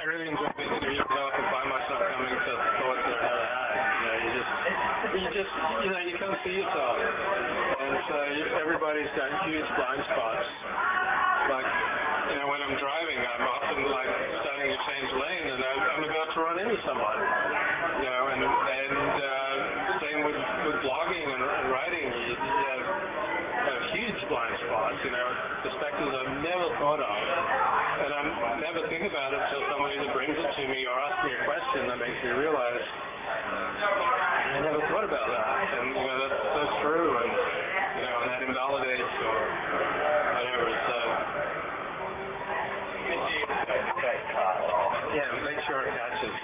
everything's a bit serious. I can find myself coming to thoughts that I never had. You can't see yourself. And so everybody's got huge blind spots. Like, when I'm driving, I'm often like starting to change lane and I'm about to run into someone. And same with blogging and writing. You have huge blind spots, perspectives I've never thought of. And I never think about it until somebody either brings it to me or asks me a question that makes me realize I never thought about that. And, that's true. And, and that invalidates or whatever. So, yeah, make sure it catches.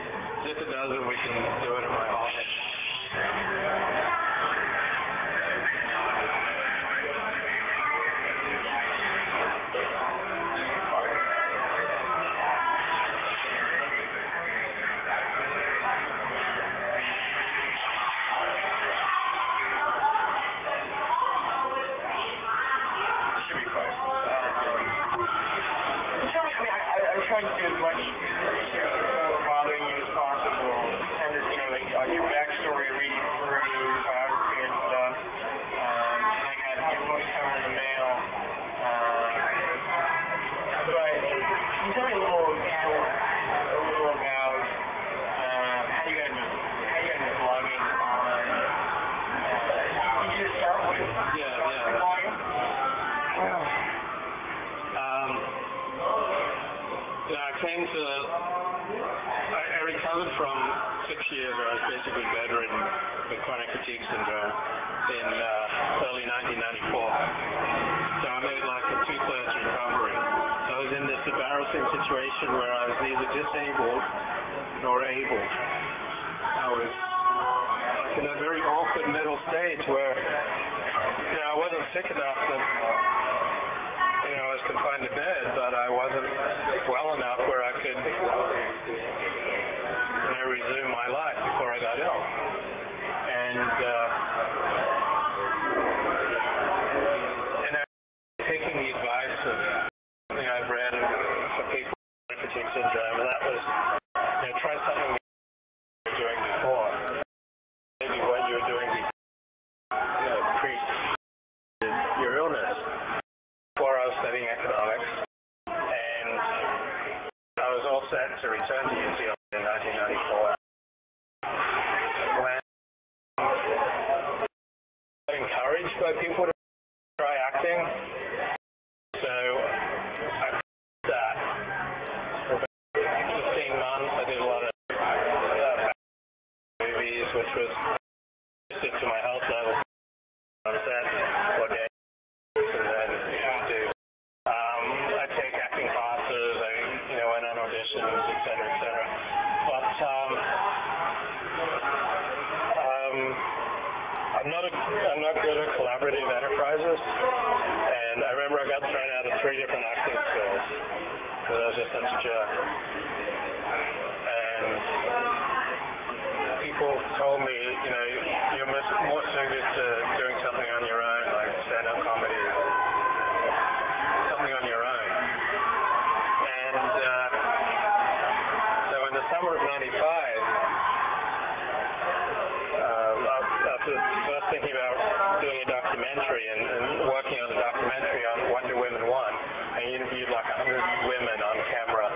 If it doesn't, we can do it in my office. Trying to do as much bothering you as possible, and on your backstory, reading through your biography and stuff, and I got your books coming in the mail. But can you tell me a little about how you got into blogging on? Did you just start with blogging? I recovered from 6 years where I was basically bedridden with chronic fatigue syndrome in early 1994. So I made like a 2/3 recovery. So I was in this embarrassing situation where I was neither disabled nor able. I was in a very awkward middle stage where I wasn't sick enough that I was confined to bed, but I wasn't well enough where I could resume my life before I got ill. And I was taking the advice of something I've read for people with fatigue syndrome, and that was try something you were doing before. Maybe what you were doing before, pre your illness. Before I was studying economics, and I was all set to return to UCLA in 1994. When I was encouraged by people to try acting, so I did that for about 15 months. I did a lot of movies, which was good to my health level. On set, what day. I take acting classes, I went on auditions, etc., etc. But I'm not good at collaborative enterprises, and I remember I got thrown out of 3 different acting schools because I was just such a jerk. And people told me, you're more suited to doing something on your own, like stand-up comedy. Something on your own. And so in the summer of 95, after first thinking about doing a documentary and working on a documentary on What Do Women Want, I interviewed like 100 women on camera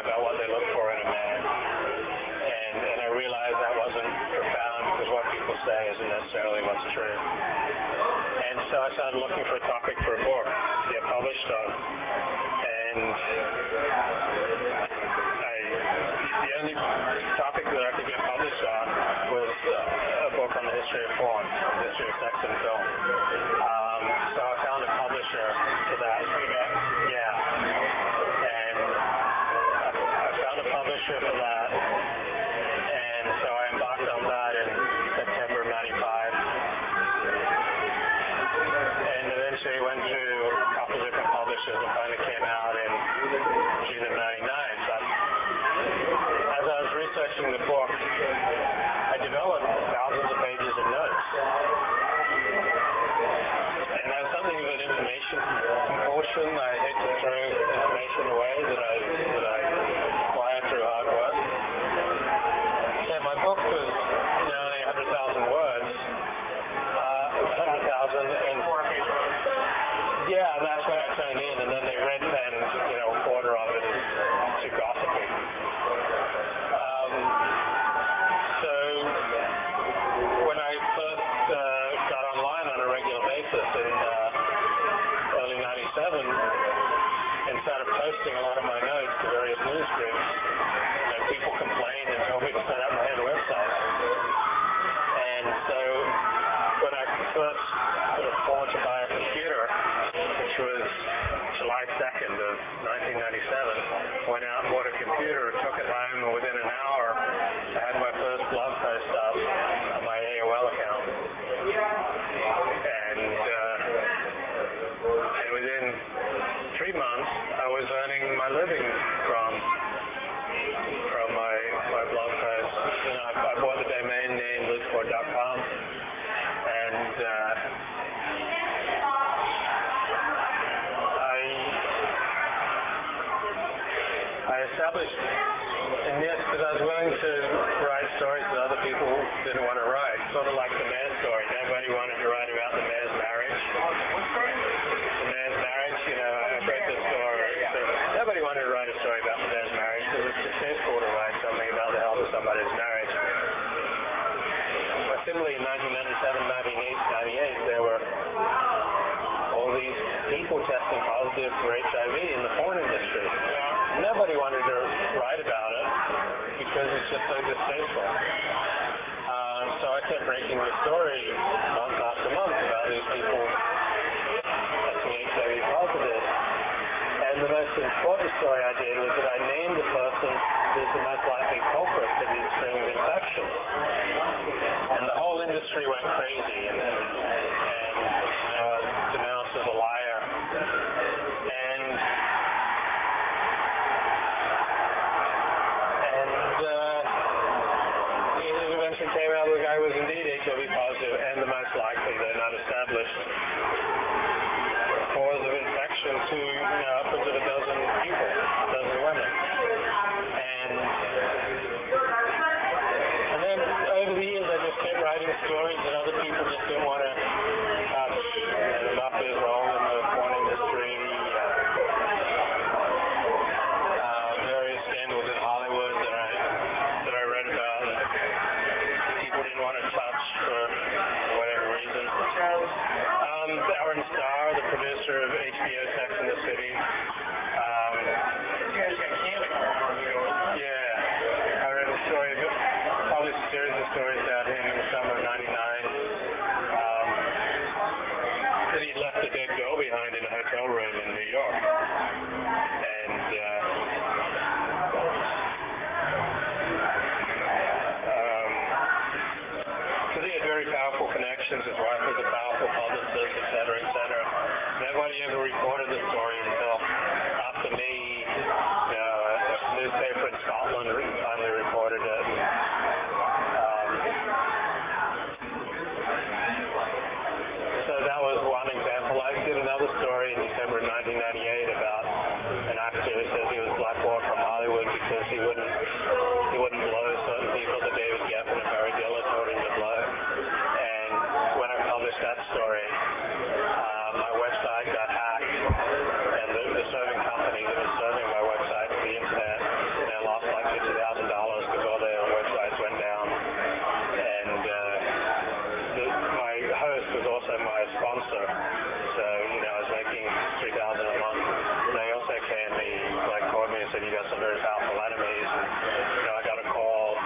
about what they look for in a man. And I realized that wasn't profound because what people say isn't necessarily what's true. And so I started looking for a topic for a book to get published on. And the only topic that I could get published on was a book on the history of porn, the history of sex and film. So I found a publisher for that. Yeah. And I found a publisher for that. And so I embarked on that in September of 95. And eventually went through a couple of different publishers and finally came out in June of 99. But as I was researching the book, I developed thousands of pages of notes. And I have something of an information compulsion. I hate to throw information away that I acquired focus groups, people complained and told me to set up my own website. And so when I first sort of thought to buy a computer, which was July 2nd of 1997, went out and bought a computer, took it home, and within an hour I had my first blog post up on my AOL account. And within 3 months I was earning my living from my blog posts. I bought the domain name lukeFord.com, and I established, and yes, because I was willing to write stories that other people didn't want to write, sort of like the mayor's story. Nobody wanted to write about the mayor's marriage. The mayor's marriage, I read the story. So nobody wanted to write a story about the mayor's marriage because it's successful to write something about the health of somebody's marriage. But similarly, in 1997, 1998, there were all these people testing positive for HIV in the porn industry. Nobody wanted to write about it because it's just so distasteful. So I kept breaking the story month after month about these people testing HIV positive. And the most important story I did was that I named the person who's the most likely culprit for these string of infections. And the whole industry went crazy and denounced as a liar. And it eventually came out that the guy was indeed HIV positive and the most likely, though not established, cause of infection to upwards of a dozen people, a dozen women. And then over the years I just kept writing stories that other people just didn't want to touch. The mafia's role in the porn industry, various scandals in Hollywood that I read about that people didn't want to touch for whatever reason. Aaron Starr, the producer of HBO Sex and the City. I read a story, published a series of stories about him in the summer of 99. That he'd left a dead girl behind in a hotel room in New York. And because he had very powerful connections, his wife was a powerful publicist, etc., etc. Nobody ever reported the story until after me, a newspaper in Scotland finally reported it. So that was one example. I did another story in December 1998 about an actor who says he was blackballed from Hollywood because he wouldn't blow certain people that David Geffen and Barry Diller told him to blow. And when I published that story, my website got hacked, and the serving company that was serving my website for the internet lost like $50,000 because all their websites went down. And my host was also my sponsor, so I was making $3,000 a month. They also called me and said, "You got some very powerful enemies." And I got a call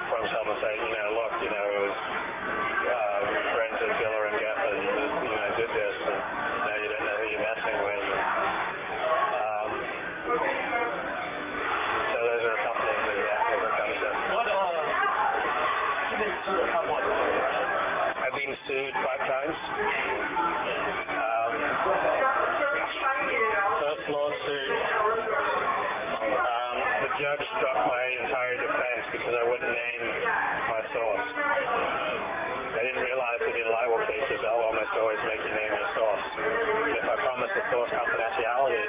from someone saying, "Look, it was friends of Diller and Geffen that did this, and now you don't know who you're messing with." So those are a couple of examples that comes up. I've been sued 5 times. First lawsuit, the judge struck my entire defense because I wouldn't name my source. I didn't realize that in libel cases they'll almost always make you name your source. And if I promise the source confidentiality,